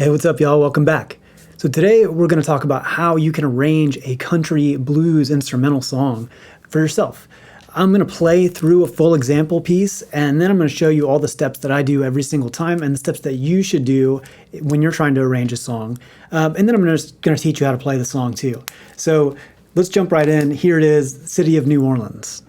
Hey, what's up, y'all? Welcome back. So today we're going to talk about how you can arrange a country blues instrumental song for yourself. I'm going to play through a full example piece, and then I'm going to show you all the steps that I do every single time and the steps that you should do when you're trying to arrange a song. And then I'm just going to teach you how to play the song too. So let's jump right in. Here it is, City of New Orleans.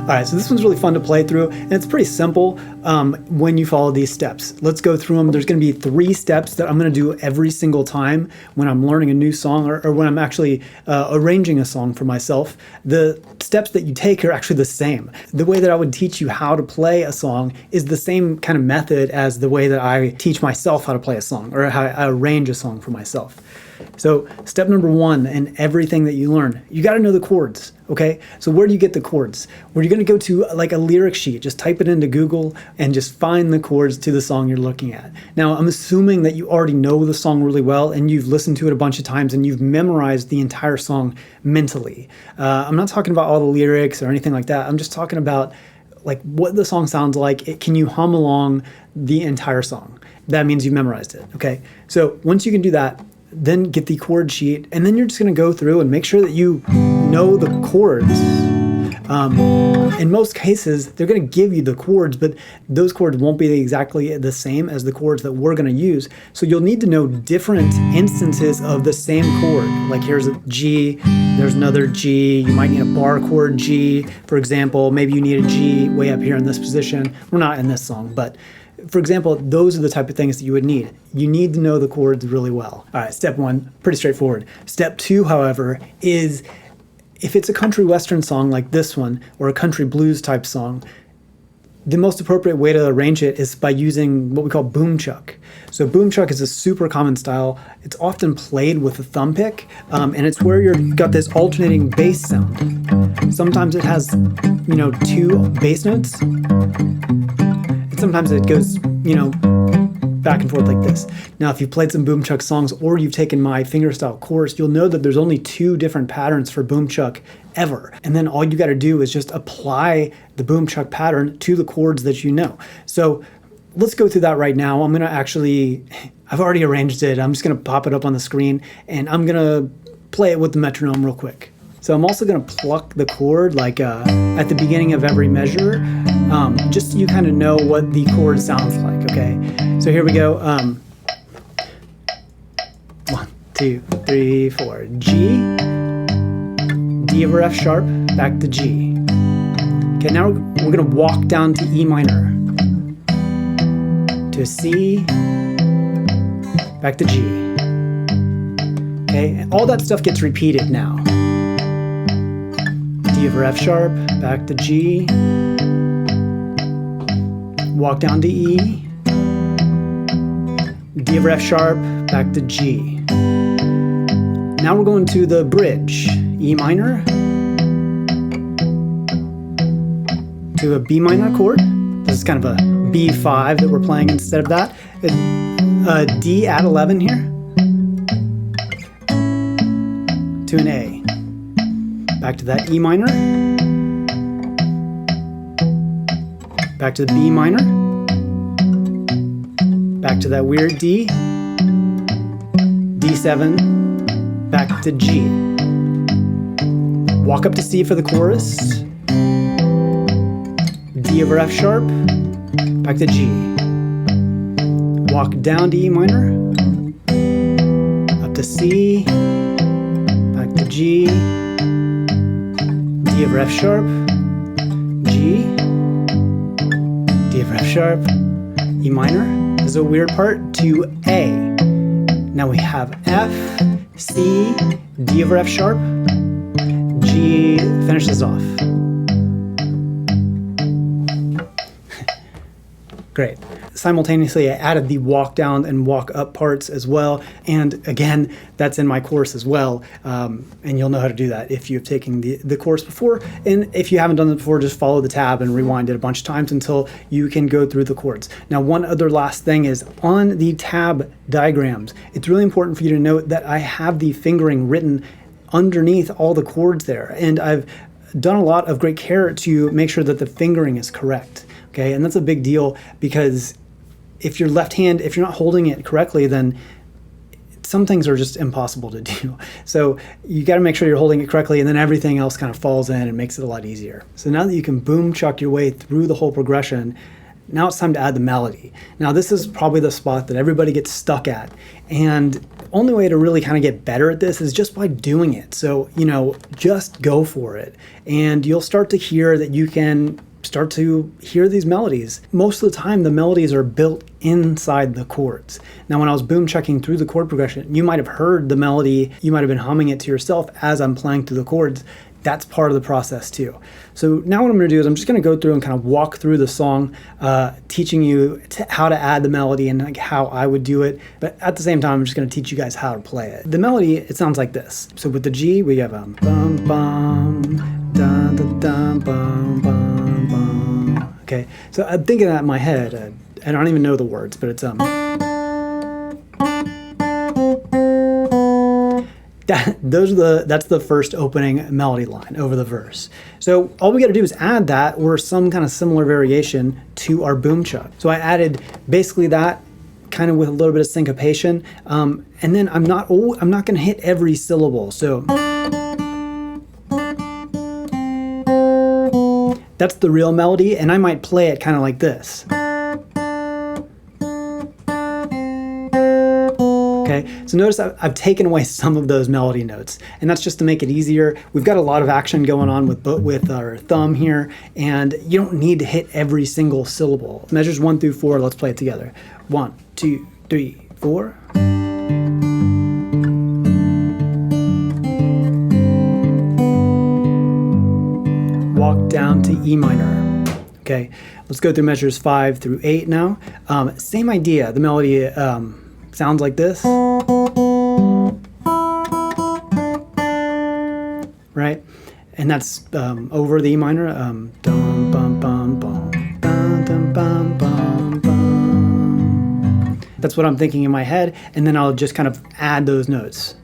All right, so this one's really fun to play through, and it's pretty simple when you follow these steps. Let's go through them. There's going to be 3 steps that I'm going to do every single time when I'm learning a new song or when I'm actually arranging a song for myself. The steps that you take are actually the same. The way that I would teach you how to play a song is the same kind of method as the way that I teach myself how to play a song or how I arrange a song for myself. So step number 1 in everything that you learn, you got to know the chords, okay? So where do you get the chords? Well, you're going to go to like a lyric sheet. Just type it into Google and just find the chords to the song you're looking at. Now, I'm assuming that you already know the song really well and you've listened to it a bunch of times and you've memorized the entire song mentally. I'm not talking about all the lyrics or anything like that. I'm just talking about like what the song sounds like. Can you hum along the entire song? That means you've memorized it, okay? So once you can do that, then get the chord sheet, and then you're just going to go through and make sure that you know the chords. In most cases, they're going to give you the chords, but those chords won't be exactly the same as the chords that we're going to use. So you'll need to know different instances of the same chord. Like here's a G, there's another G, you might need a bar chord G, for example. Maybe you need a G way up here in this position. We're not in this song, but for example, those are the type of things that you would need. You need to know the chords really well. All right, step 1, pretty straightforward. Step 2, however, is if it's a country western song like this one, or a country blues type song, the most appropriate way to arrange it is by using what we call boom chuck. So boom chuck is a super common style. It's often played with a thumb pick, and it's where you've got this alternating bass sound. Sometimes it has, 2 bass notes. Sometimes it goes, back and forth like this. Now, if you've played some boom chuck songs or you've taken my fingerstyle course, you'll know that there's only 2 different patterns for boom chuck ever. And then all you got to do is just apply the boom chuck pattern to the chords that you know. So let's go through that right now. I've already arranged it. I'm just going to pop it up on the screen and I'm going to play it with the metronome real quick. So I'm also going to pluck the chord like at the beginning of every measure, just so you kind of know what the chord sounds like, okay? So here we go. 1, 2, 3, 4. G, D over F sharp, back to G. Okay, now we're going to walk down to E minor, to C, back to G. Okay, and all that stuff gets repeated now. D over F sharp, back to G, walk down to E, D over F sharp, back to G. Now we're going to the bridge, E minor, to a B minor chord. This is kind of a B5 that we're playing instead of that. A D at 11 here, to an A. Back to that E minor, back to the B minor, back to that weird D, D7, back to G. Walk up to C for the chorus, D over F sharp, back to G. Walk down to E minor, up to C, back to G, D over F sharp, G, D over F sharp, E minor. This is a weird part, to A. Now we have F, C, D over F sharp, G, finish this off. Great. Simultaneously, I added the walk down and walk up parts as well. And again, that's in my course as well. And you'll know how to do that if you've taken the course before. And if you haven't done it before, just follow the tab and rewind it a bunch of times until you can go through the chords. Now, one other last thing is on the tab diagrams, it's really important for you to note that I have the fingering written underneath all the chords there. And I've done a lot of great care to make sure that the fingering is correct. Okay, and that's a big deal because if you're left hand, if you're not holding it correctly, then some things are just impossible to do. So you got to make sure you're holding it correctly, and then everything else kind of falls in and makes it a lot easier. So now that you can boom chuck your way through the whole progression, now it's time to add the melody. Now this is probably the spot that everybody gets stuck at, and the only way to really kind of get better at this is just by doing it. So, just go for it, and you'll start to hear that you can start to hear these melodies. Most of the time, the melodies are built inside the chords. Now, when I was boom checking through the chord progression, you might have heard the melody, you might have been humming it to yourself as I'm playing through the chords. That's part of the process too. So now what I'm going to do is I'm just going to go through and kind of walk through the song, teaching you how to add the melody and like how I would do it. But at the same time, I'm just going to teach you guys how to play it. The melody, it sounds like this. So with the G, we have bum bum, dun dun dun bum bum bum. Okay, so I'm thinking that in my head. I don't even know the words, but it's that's the first opening melody line over the verse. So all we got to do is add that or some kind of similar variation to our boom chuck. So I added basically that kind of with a little bit of syncopation, and then I'm not going to hit every syllable. So that's the real melody, and I might play it kind of like this. Okay, so notice I've taken away some of those melody notes, and that's just to make it easier. We've got a lot of action going on with our thumb here, and you don't need to hit every single syllable. Measures 1 through 4, let's play it together. 1, 2, 3, 4. Walk down to E minor. Okay, let's go through measures 5 through 8 now. Same idea, the melody sounds like this, right? And that's over the E minor. Dum bum bum bum, dum dum bum bum bum. That's what I'm thinking in my head, and then I'll just kind of add those notes.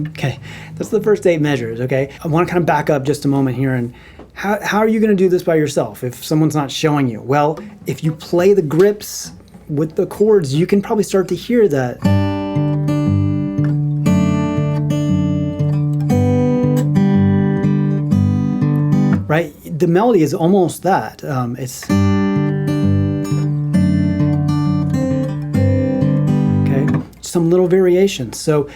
Okay, that's the first 8 measures, okay? I want to kind of back up just a moment here, and how are you going to do this by yourself if someone's not showing you? Well, if you play the grips with the chords, you can probably start to hear that. Right? The melody is almost that. It's... Okay, some little variations. So,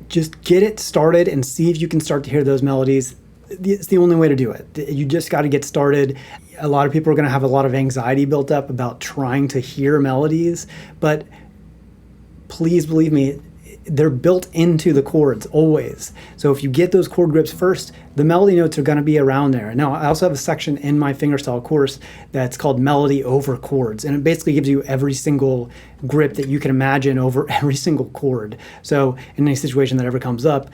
just get it started and see if you can start to hear those melodies. It's the only way to do it. You just got to get started. A lot of people are going to have a lot of anxiety built up about trying to hear melodies, but please believe me, they're built into the chords always. So if you get those chord grips first, the melody notes are going to be around there. Now, I also have a section in my Fingerstyle course that's called Melody Over Chords, and it basically gives you every single grip that you can imagine over every single chord. So in any situation that ever comes up,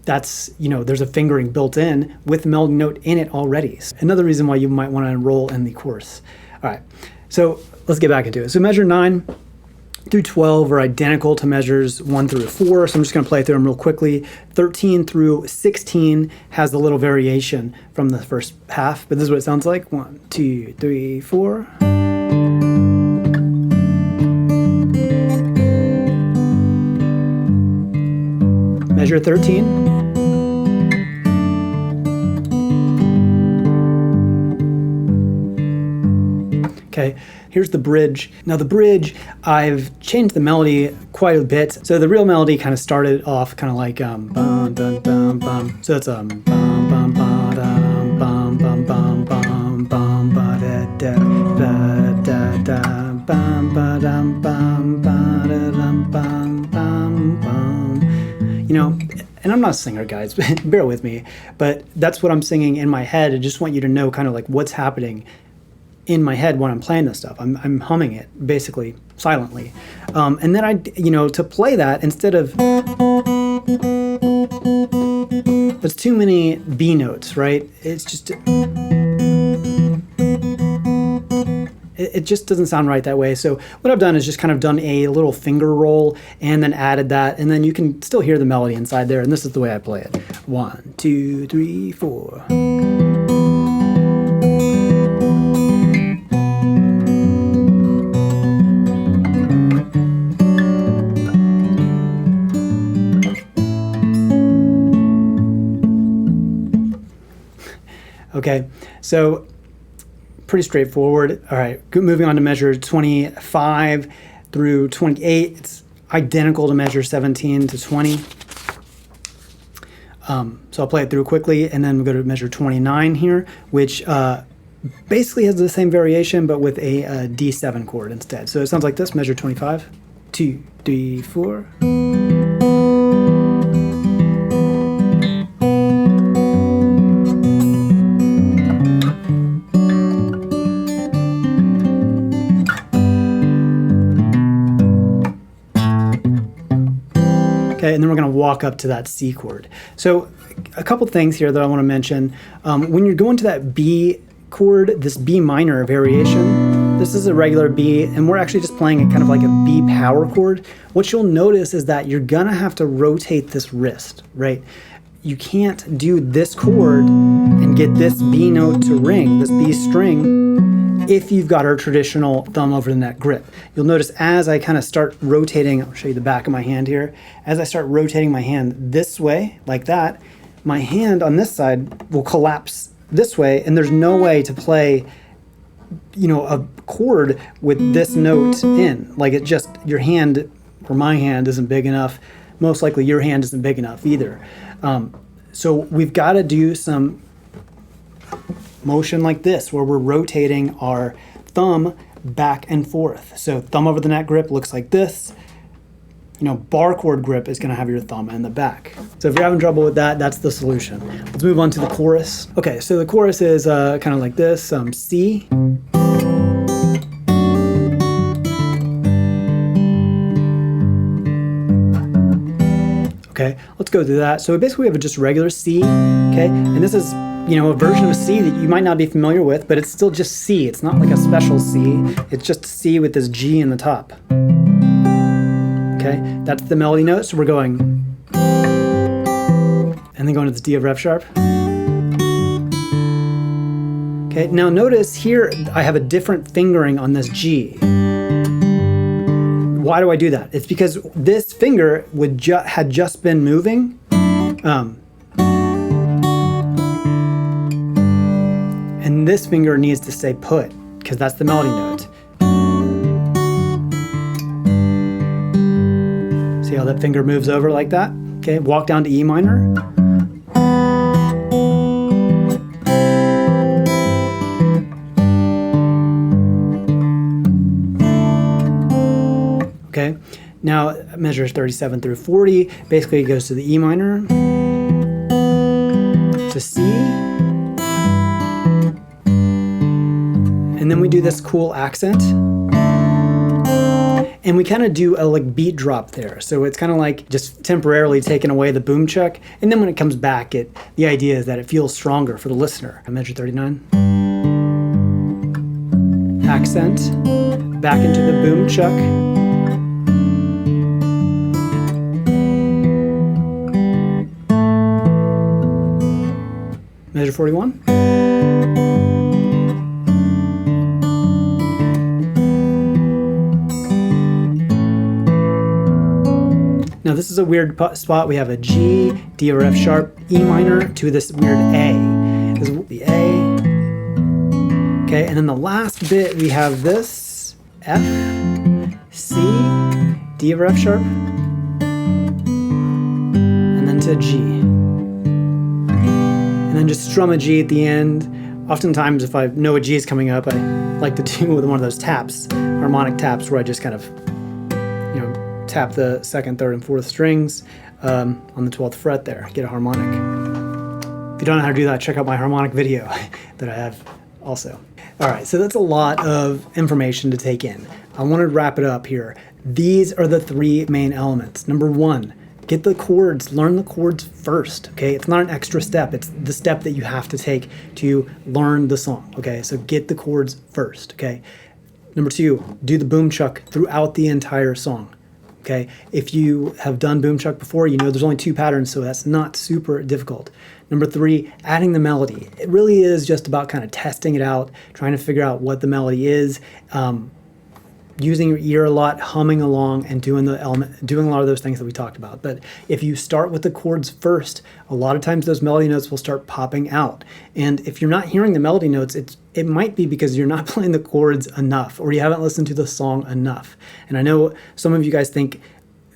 that's, there's a fingering built in with the melody note in it already. So another reason why you might want to enroll in the course. All right, so let's get back into it. So measure 9, through 12 are identical to measures 1 through 4, so I'm just going to play through them real quickly. 13 through 16 has a little variation from the first half, but this is what it sounds like. 1, 2, 3, 4. Measure 13. Okay, here's the bridge. Now the bridge, I've changed the melody quite a bit. So the real melody kind of started off kind of like bum dum dum bum. So it's bum bum ba dum bum bum bum bum bum ba da da da da bum ba dum bum ba da dum bum bum bum. You know, and I'm not a singer, guys, bear with me, but that's what I'm singing in my head. I just want you to know kind of like what's happening in my head when I'm playing this stuff. I'm humming it basically silently, and then to play that instead of, it's too many B notes, right? It's just it just doesn't sound right that way. So what I've done is just kind of done a little finger roll and then added that, and then you can still hear the melody inside there. And this is the way I play it: 1, 2, 3, 4. Okay, so pretty straightforward. All right, moving on to measure 25 through 28. It's identical to measure 17 to 20. So I'll play it through quickly, and then we'll go to measure 29 here, which basically has the same variation, but with a D7 chord instead. So it sounds like this: measure 25, 2, 3, 4. Okay, and then we're going to walk up to that C chord. So a couple things here that I want to mention. When you're going to that B chord, this B minor variation, this is a regular B, and we're actually just playing it kind of like a B power chord. What you'll notice is that you're going to have to rotate this wrist, right? You can't do this chord and get this B note to ring, this B string, if you've got our traditional thumb over the neck grip. You'll notice as I kind of start rotating, I'll show you the back of my hand here. As I start rotating my hand this way, like that, my hand on this side will collapse this way, and there's no way to play, a chord with this note in. Like, it just, your hand, or my hand, isn't big enough. Most likely your hand isn't big enough either. So we've got to do some motion like this, where we're rotating our thumb back and forth. So thumb over the neck grip looks like this. Bar chord grip is going to have your thumb in the back. So if you're having trouble with that, that's the solution. Let's move on to the chorus. Okay, so the chorus is kind of like this: C. Okay, let's go through that. So basically we have just a regular C, okay? And this is, a version of C that you might not be familiar with, but it's still just C. It's not like a special C. It's just C with this G in the top. Okay, that's the melody note. So we're going, and then going to the D of F sharp. Okay, now notice here I have a different fingering on this G. Why do I do that? It's because this finger had just been moving. And this finger needs to stay put, because that's the melody note. See how that finger moves over like that? Okay, walk down to E minor. Okay, now measures 37 through 40. Basically it goes to the E minor, to C, and then we do this cool accent, and we kind of do a beat drop there. So it's kind of like just temporarily taking away the boom chuck, and then when it comes back, the idea is that it feels stronger for the listener. I measure 39. Accent, back into the boom chuck. Measure 41. Now this is a weird spot. We have a G, D or F sharp, E minor to this weird A. This is the A. Okay, and then the last bit we have this F, C, D or F sharp, and then to G. And then just strum a G at the end. Oftentimes if I know a G is coming up, I like to do one of those taps, harmonic taps, where I just kind of, you know, tap the 2nd, 3rd, and 4th strings on the 12th fret there, get a harmonic. If you don't know how to do that, check out my harmonic video that I have also. All right, so that's a lot of information to take in. I want to wrap it up here. These are the 3 main elements. Number 1, get the chords, learn the chords first, okay? It's not an extra step, it's the step that you have to take to learn the song, okay? So get the chords first, okay? Number 2, do the boom chuck throughout the entire song. Okay, if you have done boom chuck before, you know there's only 2 patterns, so that's not super difficult. Number 3, adding the melody. It really is just about kind of testing it out, trying to figure out what the melody is, using your ear a lot, humming along, and doing a lot of those things that we talked about. But if you start with the chords first, a lot of times those melody notes will start popping out. And if you're not hearing the melody notes, it might be because you're not playing the chords enough, or you haven't listened to the song enough. And I know some of you guys think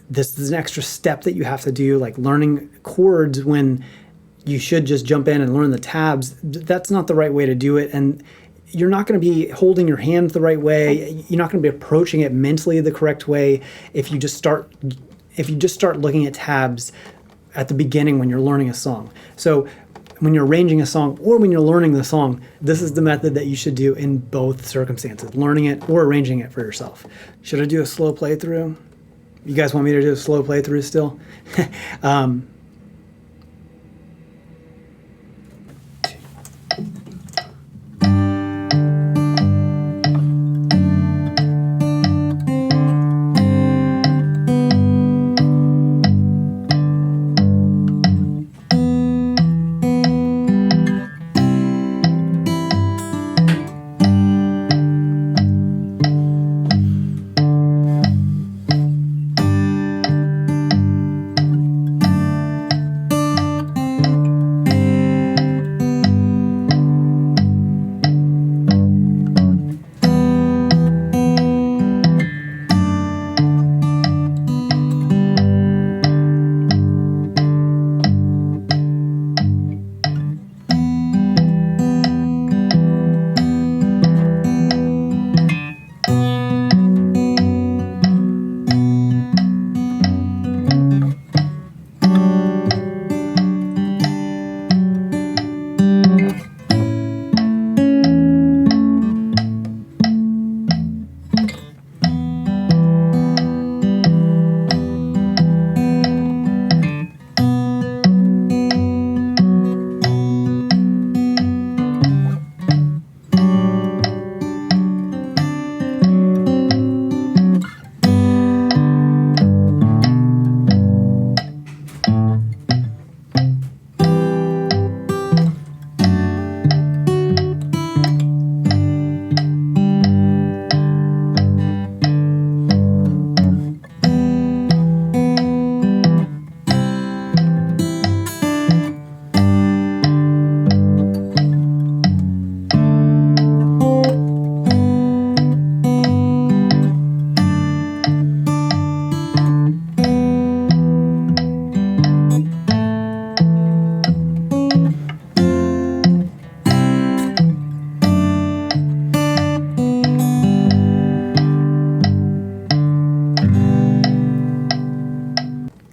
this is an extra step that you have to do, like learning chords, when you should just jump in and learn the tabs. That's not the right way to do it. And you're not going to be holding your hand the right way. You're not going to be approaching it mentally the correct way if you just start looking at tabs at the beginning when you're learning a song. So when you're arranging a song or when you're learning the song, this is the method that you should do in both circumstances, learning it or arranging it for yourself. Should I do a slow playthrough? You guys want me to do a slow playthrough still?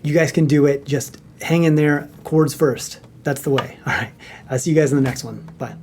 You guys can do it. Just hang in there. Chords first. That's the way. All right. I'll see you guys in the next one. Bye.